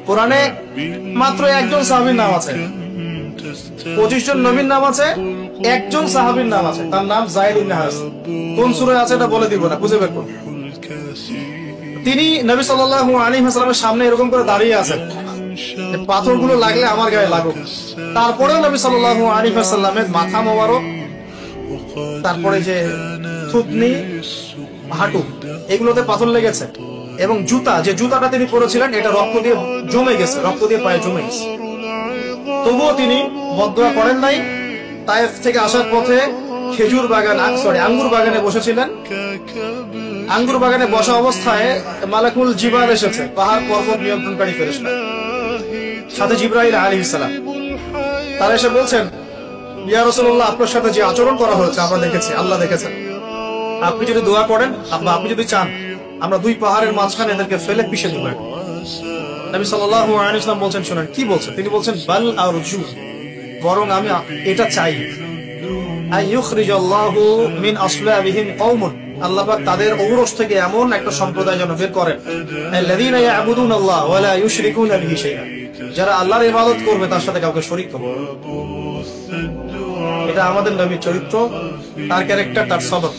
কোরআনে মাত্র একজন সাহাবীর নাম আছে, 25 জন নবীর নাম আছে, একজন সাহাবীর নাম আছে, তার নাম যায়েদ ইবনে হারেসা। কোন সূরায় আছে এটা বলে দিব না, খুঁজে বের করুন। তিনি নবী সাল্লাল্লাহু আলাইহি ওয়াসাল্লামের সামনে এরকম করে দাঁড়িয়ে আছেন, পাথরগুলো লাগলে আমার গায়ে লাগুক। তারপরেও নবী সাল্লাল্লাহু আলাইহি ওয়াসাল্লামের মাথা মোবারক, তারপরে যে থুতনি, হাঁটু, এগুলোতে পাথর লেগেছে। এবং জুতা, যে জুতাটা তিনি পরেছিলেন এটা রক্ত দিয়ে জমে গেছে, রক্ত দিয়ে পায়ে জমে গেছে। তবুও তিনি বদদুয়া করেন নাই। তায়েফ থেকে আসার পথে খেজুর বাগান, আঙ্গুর বাগানে বসেছিলেন। আঙ্গুর বাগানে বসা অবস্থায় মালাকুল জিবাল এসেছে, পাহাড় পর্বত নিয়ন্ত্রণকারী ফেরেশতা, সাথে জিবরাইল আলাইহিস সালাম। তারা এসে বলছেন, ইয়া রাসূলুল্লাহ, আপনার সাথে যে আচরণ করা হয়েছে আমরা দেখেছি, আল্লাহ দেখেছেন। আপনি যদি দোয়া করেন, আপনি যদি চান, আমরা দুই পাহাড়ের মাঝখানে এদেরকে ফেলে পিষে দেব। নবী সাল্লাল্লাহু আলাইহি ওয়াসাল্লাম বলছেন, শুনেন কি বলছেন। তিনি বলছেন, বাল আরজু, বরং আমি এটা চাই, আইয়ুখরিজাল্লাহু মিন আসলাবিহিম কওমুন, আল্লাহ পাক তাদের ঔরস থেকে এমন একটা সম্প্রদায় যেন বের করেন, আল্লাযীনা ইয়াবুদুনাল্লাহ ওয়া লা ইউশরিকুনা বিহি শাইআ, যারা আল্লাহর ইবাদত করবে তার সাথে কাউকে শরীক করবে। এটা আমাদের নবীর চরিত্র, তার ক্যারেক্টার, তার সবর।